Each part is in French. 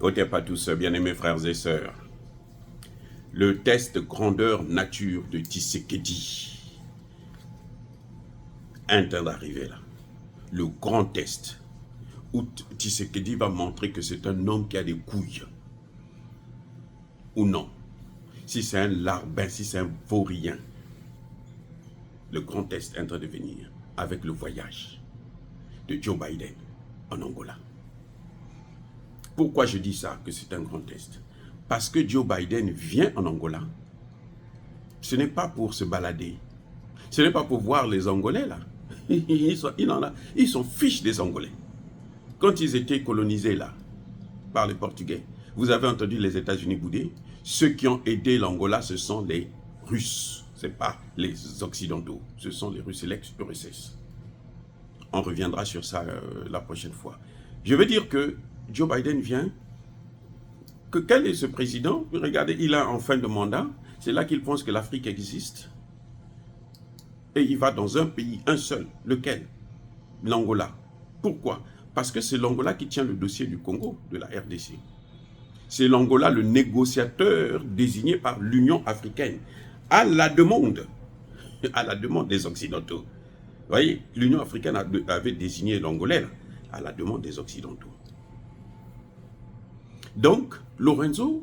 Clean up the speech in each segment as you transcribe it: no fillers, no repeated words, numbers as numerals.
Côté pas tous, bien-aimés frères et sœurs. Le test grandeur nature de Tshisekedi est en train d'arriver là. Le grand test où Tshisekedi va montrer que c'est un homme qui a des couilles. Ou non. Si c'est un larbin, si c'est un vaurien. Le grand test est en train de venir avec le voyage de Joe Biden en Angola. Pourquoi je dis ça, que c'est un grand test? Parce que Joe Biden vient en Angola. Ce n'est pas pour se balader. Ce n'est pas pour voir les Angolais là. Ils sont fiches des Angolais. Quand ils étaient colonisés là, par les Portugais, vous avez entendu les États-Unis bouder. Ceux qui ont aidé l'Angola, ce sont les Russes. Ce n'est pas les Occidentaux. Ce sont les Russes et l'ex-URSS. On reviendra sur ça la prochaine fois. Je veux dire que Joe Biden vient. Quel est ce président? Regardez, il a en fin de mandat. C'est là qu'il pense que l'Afrique existe. Et il va dans un pays, un seul. Lequel? L'Angola. Pourquoi? Parce que c'est l'Angola qui tient le dossier du Congo, de la RDC. C'est l'Angola le négociateur désigné par l'Union africaine, à la demande des Occidentaux. Vous voyez, l'Union africaine avait désigné l'Angolais à la demande des Occidentaux. Donc, Lorenzo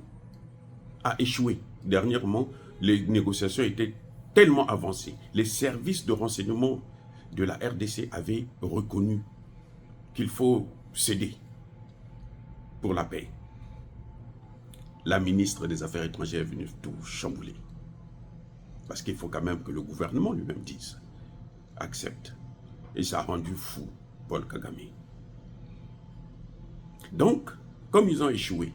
a échoué. Dernièrement, les négociations étaient tellement avancées. Les services de renseignement de la RDC avaient reconnu qu'il faut céder pour la paix. La ministre des Affaires étrangères est venue tout chambouler. Parce qu'il faut quand même que le gouvernement lui-même dise, accepte. Et ça a rendu fou Paul Kagame. Donc, comme ils ont échoué,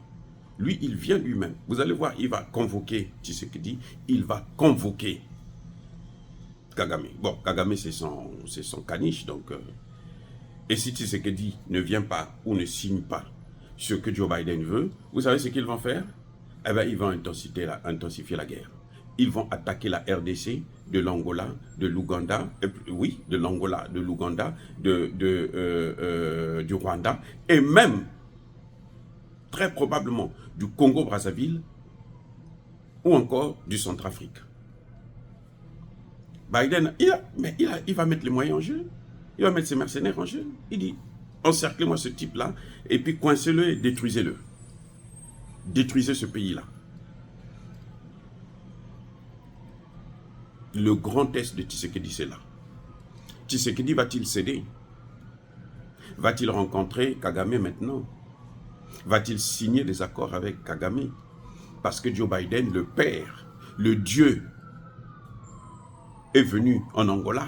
lui, il vient lui-même. Vous allez voir, il va convoquer Tshisekedi, il va convoquer Kagame. Bon, Kagame, c'est son caniche, donc... et si Tshisekedi ne vient pas ou ne signe pas ce que Joe Biden veut, vous savez ce qu'ils vont faire? Eh bien, ils vont intensifier la guerre. Ils vont attaquer la RDC, de l'Angola, de l'Ouganda, oui, de l'Angola, de l'Ouganda, du Rwanda, et même, très probablement, du Congo-Brazzaville, ou encore du Centrafrique. Biden, il va mettre les moyens en jeu. Il va mettre ses mercenaires en jeu. Il dit, encerclez-moi ce type-là, et puis coincez-le et détruisez-le. Détruisez ce pays-là. Le grand test de Tshisekedi, c'est là. Tshisekedi va-t-il céder? Va-t-il rencontrer Kagame maintenant? Va-t-il signer des accords avec Kagame? Parce que Joe Biden, le père, le Dieu, est venu en Angola.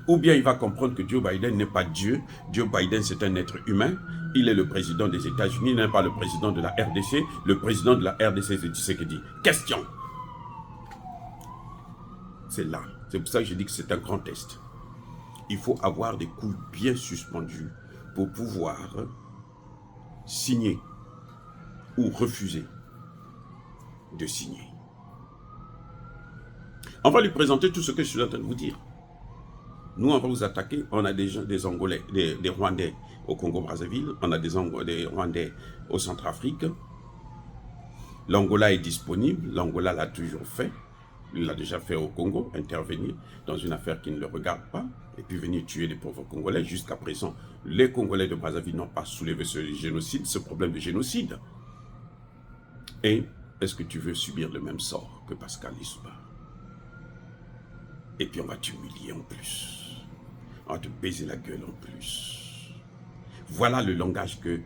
Ou bien il va comprendre que Joe Biden n'est pas Dieu. Joe Biden, c'est un être humain. Il est le président des États-Unis, il n'est pas le président de la RDC. Le président de la RDC, c'est Tshisekedi. Question. C'est là. C'est pour ça que je dis que c'est un grand test. Il faut avoir des couilles bien suspendues pour pouvoir signer ou refuser de signer. On va lui présenter tout ce que je suis en train de vous dire. Nous, on va vous attaquer. On a des Angolais, des Rwandais au Congo-Brazzaville. On a des Rwandais au Centrafrique. L'Angola est disponible. L'Angola l'a toujours fait. Il l'a déjà fait au Congo, intervenir dans une affaire qui ne le regarde pas, et puis venir tuer les pauvres Congolais. Jusqu'à présent, les Congolais de Brazzaville n'ont pas soulevé ce génocide, ce problème de génocide. Et est-ce que tu veux subir le même sort que Pascal Lissouba? Et puis on va t'humilier en plus. On va te baiser la gueule en plus. Voilà le langage que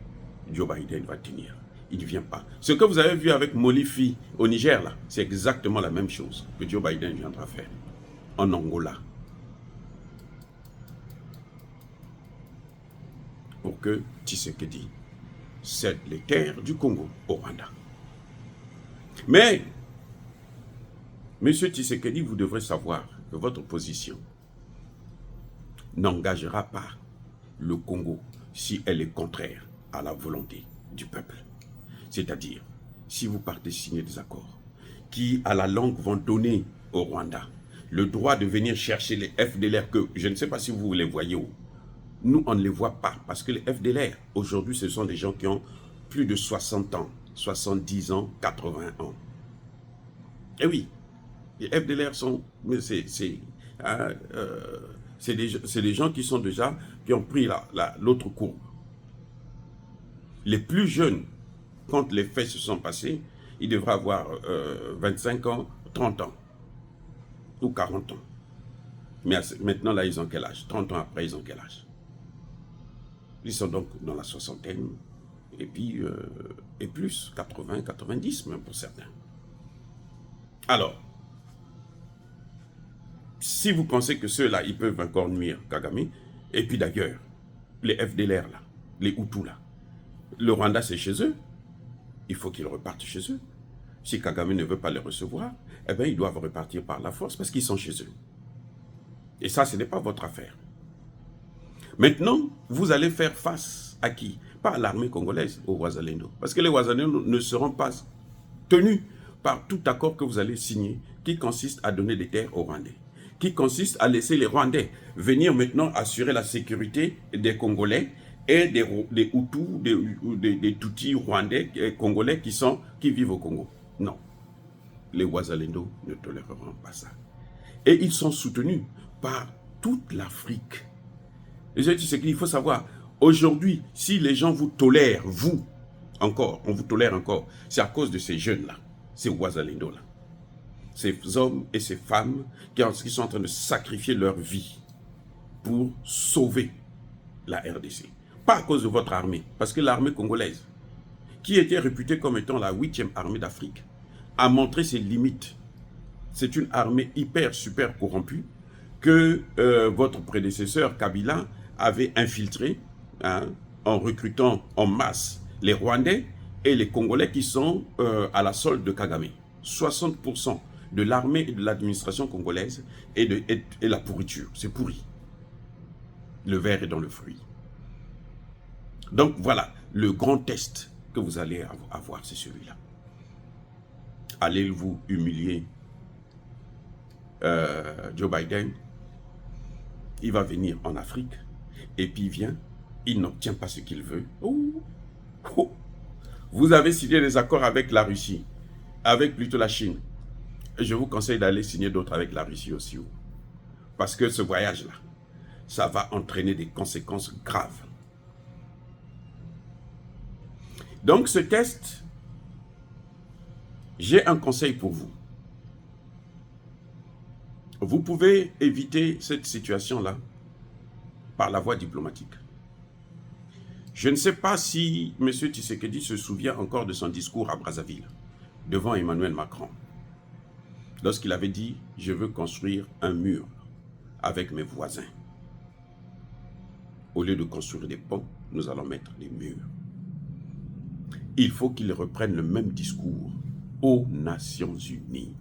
Joe Biden va tenir. Il ne vient pas. Ce que vous avez vu avec Molifi au Niger, là, c'est exactement la même chose que Joe Biden viendra faire en Angola. Pour que Tshisekedi cède les terres du Congo au Rwanda. Mais, Monsieur Tshisekedi, vous devrez savoir que votre position n'engagera pas le Congo si elle est contraire à la volonté du peuple. C'est-à-dire, si vous partez signer des accords qui, à la longue, vont donner au Rwanda le droit de venir chercher les FDLR que, je ne sais pas si vous les voyez où. Nous, on ne les voit pas parce que les FDLR, aujourd'hui, ce sont des gens qui ont plus de 60 ans, 70 ans, 80 ans. Et oui, les FDLR sont... hein, c'est des gens qui sont déjà... qui ont pris l'autre courbe. Les plus jeunes, quand les faits se sont passés, ils devraient avoir 25 ans, 30 ans ou 40 ans. Mais maintenant, là, ils ont quel âge? 30 ans après, ils ont quel âge? Ils sont donc dans la soixantaine, et puis, et plus, 80, 90 même pour certains. Alors, si vous pensez que ceux-là, ils peuvent encore nuire Kagame, et puis d'ailleurs, les FDLR là, les Hutus là, le Rwanda c'est chez eux, il faut qu'ils repartent chez eux. Si Kagame ne veut pas les recevoir, eh bien ils doivent repartir par la force parce qu'ils sont chez eux. Et ça, ce n'est pas votre affaire. Maintenant, vous allez faire face à qui? Pas à l'armée congolaise, aux Wazalendo. Parce que les Wazalendo ne seront pas tenus par tout accord que vous allez signer qui consiste à donner des terres aux Rwandais, qui consiste à laisser les Rwandais venir maintenant assurer la sécurité des Congolais et des Hutus, des Tutsis rwandais, congolais qui vivent au Congo. Non. Les Wazalendo ne toléreront pas ça. Et ils sont soutenus par toute l'Afrique. Et je dis ce qu'il faut savoir. Aujourd'hui, si les gens vous tolèrent, vous, encore, on vous tolère encore, c'est à cause de ces jeunes-là, ces Wazalendo-là. Ces hommes et ces femmes qui sont en train de sacrifier leur vie pour sauver la RDC. Pas à cause de votre armée, parce que l'armée congolaise, qui était réputée comme étant la 8e armée d'Afrique, a montré ses limites. C'est une armée hyper, super corrompue que votre prédécesseur Kabila avait infiltrée en recrutant en masse les Rwandais et les Congolais qui sont à la solde de Kagame. 60% de l'armée et de l'administration congolaise est la pourriture. C'est pourri. Le verre est dans le fruit. Donc voilà, le grand test que vous allez avoir, c'est celui-là. Allez-vous humilier Joe Biden? Il va venir en Afrique, et puis il vient, il n'obtient pas ce qu'il veut. Vous avez signé des accords avec la Russie, avec plutôt la Chine. Et je vous conseille d'aller signer d'autres avec la Russie aussi. Parce que ce voyage-là, ça va entraîner des conséquences graves. Donc ce test, j'ai un conseil pour vous. Vous pouvez éviter cette situation-là par la voie diplomatique. Je ne sais pas si M. Tshisekedi se souvient encore de son discours à Brazzaville, devant Emmanuel Macron, lorsqu'il avait dit « Je veux construire un mur avec mes voisins. Au lieu de construire des ponts, nous allons mettre des murs. » Il faut qu'il reprenne le même discours aux Nations Unies,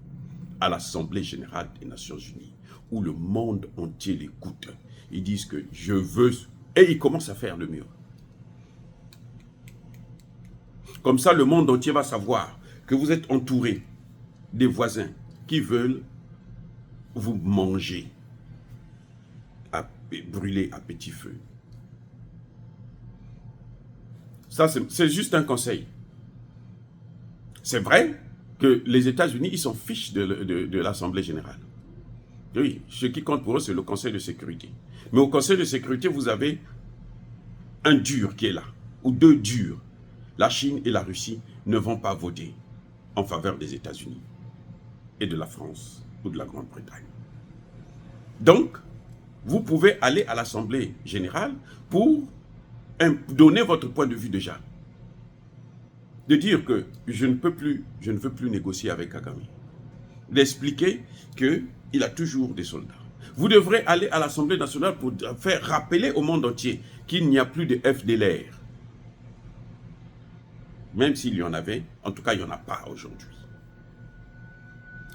à l'Assemblée Générale des Nations Unies, où le monde entier l'écoute. Ils disent que je veux... Et ils commencent à faire le mur. Comme ça, le monde entier va savoir que vous êtes entouré des voisins qui veulent vous manger, brûler à petit feu. Ça, c'est juste un conseil. C'est vrai que les États-Unis, ils s'en fichent de l'Assemblée Générale. Oui, ce qui compte pour eux, c'est le Conseil de sécurité. Mais au Conseil de sécurité, vous avez un dur qui est là, ou deux durs. La Chine et la Russie ne vont pas voter en faveur des États-Unis et de la France ou de la Grande-Bretagne. Donc, vous pouvez aller à l'Assemblée Générale pour donner votre point de vue déjà. De dire que je ne veux plus négocier avec Kagame. D'expliquer qu'il a toujours des soldats. Vous devrez aller à l'Assemblée nationale pour faire rappeler au monde entier qu'il n'y a plus de FDLR. Même s'il y en avait, en tout cas, il n'y en a pas aujourd'hui.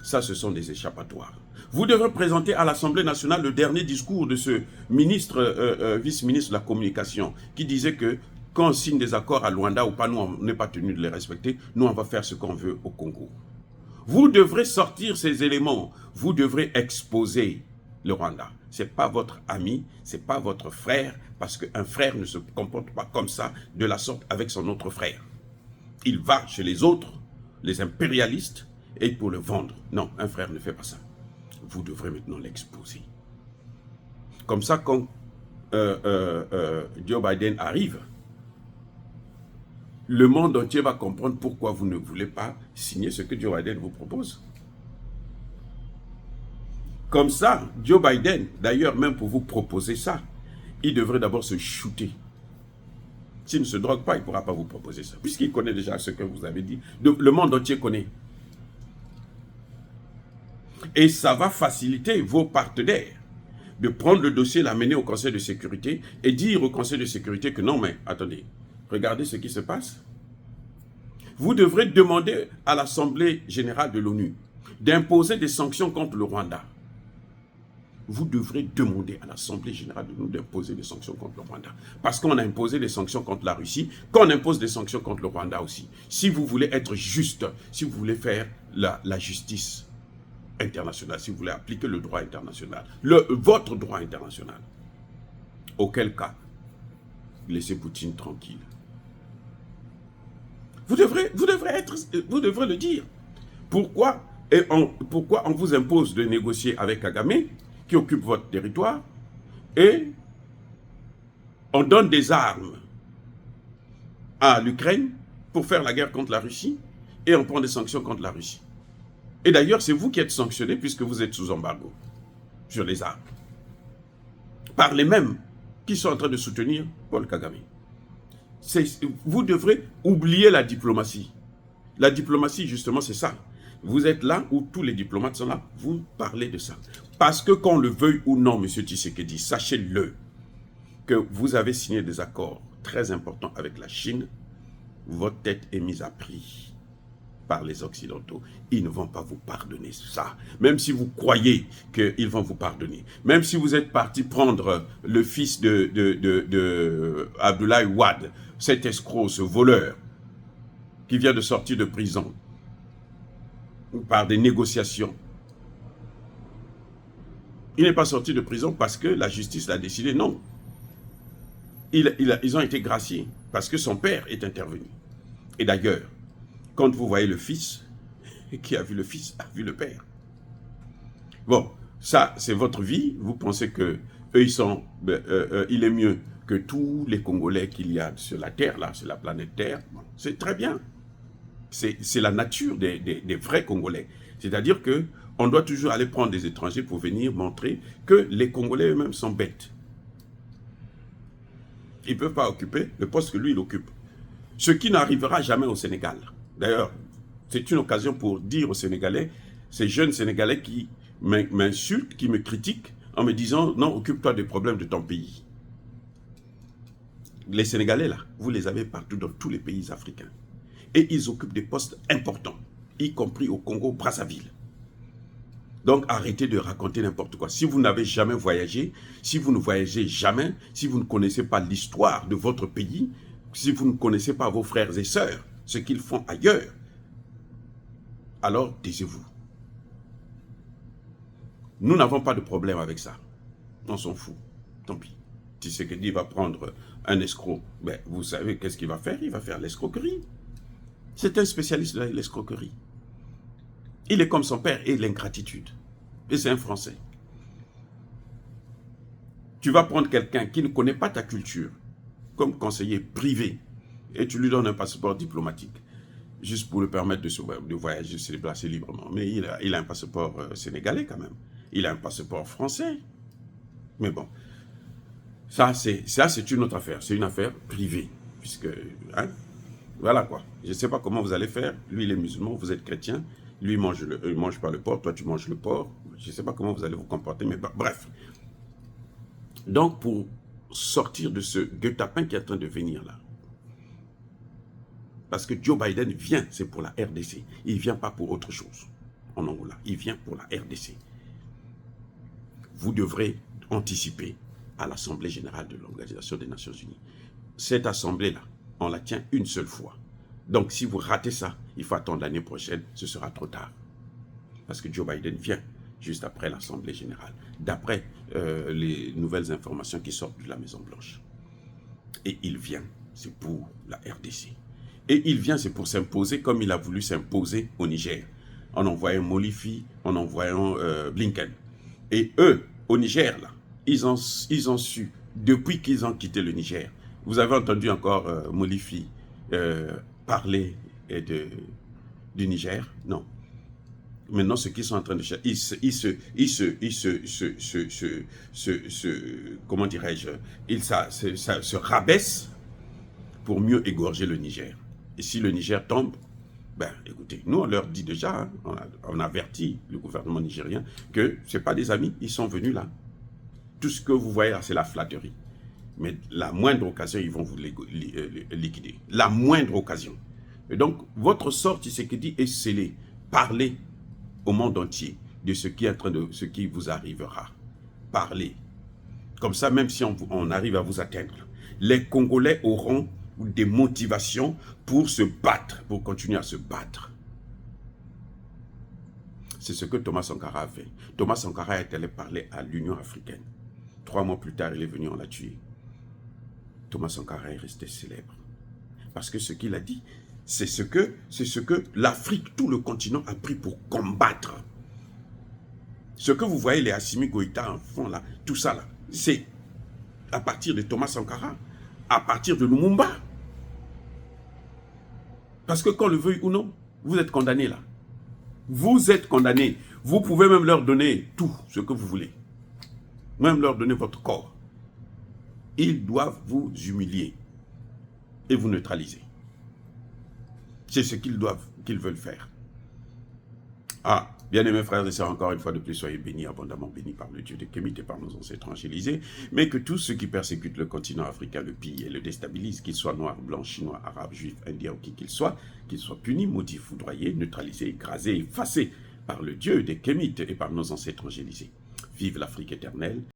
Ça, ce sont des échappatoires. Vous devrez présenter à l'Assemblée nationale le dernier discours de ce ministre, vice-ministre de la Communication, qui disait que quand on signe des accords à Luanda ou pas, nous, on n'est pas tenu de les respecter. Nous, on va faire ce qu'on veut au Congo. Vous devrez sortir ces éléments. Vous devrez exposer le Rwanda. Ce n'est pas votre ami, ce n'est pas votre frère, parce qu'un frère ne se comporte pas comme ça, de la sorte, avec son autre frère. Il va chez les autres, les impérialistes, et pour le vendre. Non, un frère ne fait pas ça. Vous devrez maintenant l'exposer. Comme ça, quand Joe Biden arrive, le monde entier va comprendre pourquoi vous ne voulez pas signer ce que Joe Biden vous propose. Comme ça, Joe Biden, d'ailleurs, même pour vous proposer ça, il devrait d'abord se shooter. S'il ne se drogue pas, il ne pourra pas vous proposer ça, puisqu'il connaît déjà ce que vous avez dit. Le monde entier connaît. Et ça va faciliter vos partenaires de prendre le dossier, l'amener au Conseil de sécurité et dire au Conseil de sécurité que non, mais attendez, regardez ce qui se passe. Vous devrez demander à l'Assemblée générale de l'ONU d'imposer des sanctions contre le Rwanda. Vous devrez demander à l'Assemblée générale de l'ONU d'imposer des sanctions contre le Rwanda. Parce qu'on a imposé des sanctions contre la Russie, qu'on impose des sanctions contre le Rwanda aussi. Si vous voulez être juste, si vous voulez faire la justice internationale, si vous voulez appliquer le droit international, votre droit international, auquel cas, laissez Poutine tranquille. Vous devrez le dire. Pourquoi on vous impose de négocier avec Kagame, qui occupe votre territoire, et on donne des armes à l'Ukraine pour faire la guerre contre la Russie, et on prend des sanctions contre la Russie. Et d'ailleurs, c'est vous qui êtes sanctionné puisque vous êtes sous embargo sur les armes. Par les mêmes qui sont en train de soutenir Paul Kagame. Vous devrez oublier la diplomatie. La diplomatie, justement, c'est ça. Vous êtes là où tous les diplomates sont là, vous parlez de ça. Parce que qu'on le veuille ou non, M. Tshisekedi, sachez-le, que vous avez signé des accords très importants avec la Chine, votre tête est mise à prix par les Occidentaux. Ils ne vont pas vous pardonner ça. Même si vous croyez qu'ils vont vous pardonner. Même si vous êtes parti prendre le fils de Abdoulaye Wade, cet escroc, ce voleur, qui vient de sortir de prison, par des négociations. Il n'est pas sorti de prison parce que la justice l'a décidé, non. Ils ont été graciés parce que son père est intervenu. Et d'ailleurs, quand vous voyez le fils, qui a vu le fils, a vu le père. Bon, ça, c'est votre vie. Vous pensez que eux, il est mieux que tous les Congolais qu'il y a sur la Terre, là, sur la planète Terre. Bon, c'est très bien. C'est la nature des vrais Congolais. C'est-à-dire qu'on doit toujours aller prendre des étrangers pour venir montrer que les Congolais eux-mêmes sont bêtes. Ils ne peuvent pas occuper le poste que lui, il occupe. Ce qui n'arrivera jamais au Sénégal. D'ailleurs, c'est une occasion pour dire aux Sénégalais, ces jeunes Sénégalais qui m'insultent, qui me critiquent, en me disant, non, occupe-toi des problèmes de ton pays. Les Sénégalais, là, vous les avez partout dans tous les pays africains. Et ils occupent des postes importants, y compris au Congo, Brazzaville. Donc arrêtez de raconter n'importe quoi. Si vous n'avez jamais voyagé, si vous ne voyagez jamais, si vous ne connaissez pas l'histoire de votre pays, si vous ne connaissez pas vos frères et sœurs, ce qu'ils font ailleurs, alors taisez-vous. Nous n'avons pas de problème avec ça. On s'en fout. Tant pis. Tshisekedi va prendre un escroc. Ben, vous savez qu'est-ce qu'il va faire? Il va faire l'escroquerie. C'est un spécialiste de l'escroquerie. Il est comme son père et l'ingratitude. Et c'est un Français. Tu vas prendre quelqu'un qui ne connaît pas ta culture comme conseiller privé et tu lui donnes un passeport diplomatique juste pour lui permettre de voyager, de se déplacer librement. Mais il a un passeport sénégalais quand même. Il a un passeport français. Mais bon, ça c'est une autre affaire. C'est une affaire privée. Puisque, hein, voilà quoi. Je ne sais pas comment vous allez faire. Lui, il est musulman, vous êtes chrétien. Lui, il ne mange pas le porc, toi, tu manges le porc. Je ne sais pas comment vous allez vous comporter, mais bref. Donc, pour sortir de ce guet-apens qui est en train de venir là, parce que Joe Biden vient, c'est pour la RDC. Il ne vient pas pour autre chose en Angola. Il vient pour la RDC. Vous devrez anticiper à l'Assemblée générale de l'Organisation des Nations Unies. Cette assemblée-là, on la tient une seule fois. Donc, si vous ratez ça, il faut attendre l'année prochaine, ce sera trop tard. Parce que Joe Biden vient juste après l'Assemblée générale, d'après les nouvelles informations qui sortent de la Maison-Blanche. Et il vient, c'est pour la RDC. Et il vient, c'est pour s'imposer comme il a voulu s'imposer au Niger, en envoyant Molifi, en envoyant Blinken. Et eux, au Niger, là, ils ont su, depuis qu'ils ont quitté le Niger, vous avez entendu encore Molifi parler du Niger? Non. Maintenant, ce qu'ils sont en train de faire, comment dirais-je, ils se rabaissent pour mieux égorger le Niger. Et si le Niger tombe, ben écoutez, nous on leur dit déjà, hein, on avertit le gouvernement nigérien que ce n'est pas des amis, ils sont venus là. Tout ce que vous voyez là, c'est la flatterie. Mais la moindre occasion, ils vont vous liquider. La moindre occasion. Et donc, votre sort, Tshisekedi, est scellé. Parlez au monde entier de ce qui est en train de, ce qui vous arrivera. Parlez. Comme ça, même si on arrive à vous atteindre, les Congolais auront des motivations pour se battre, pour continuer à se battre. C'est ce que Thomas Sankara a fait. Thomas Sankara est allé parler à l'Union africaine. 3 mois plus tard, il est venu, on l'a tué. Thomas Sankara est resté célèbre. Parce que ce qu'il a dit, c'est ce que l'Afrique, tout le continent a pris pour combattre. Ce que vous voyez, les Assimi Goïta en fond là, tout ça là, c'est à partir de Thomas Sankara, à partir de Lumumba. Parce que qu'on le veuille ou non, vous êtes condamnés là. Vous êtes condamnés. Vous pouvez même leur donner tout ce que vous voulez. Même leur donner votre corps. Ils doivent vous humilier et vous neutraliser. C'est ce qu'ils veulent faire. Ah, bien-aimés frères et sœurs, encore une fois de plus, soyez bénis, abondamment bénis par le Dieu de Kémit et par nos ancêtres angélisés, mais que tous ceux qui persécutent le continent africain, le pillent et le déstabilisent, qu'ils soient noirs, blancs, chinois, arabes, juifs, indiens ou qui qu'ils soient punis, maudits, foudroyés, neutralisés, écrasés, effacés par le Dieu de Kémit et par nos ancêtres angélisés. Vive l'Afrique éternelle.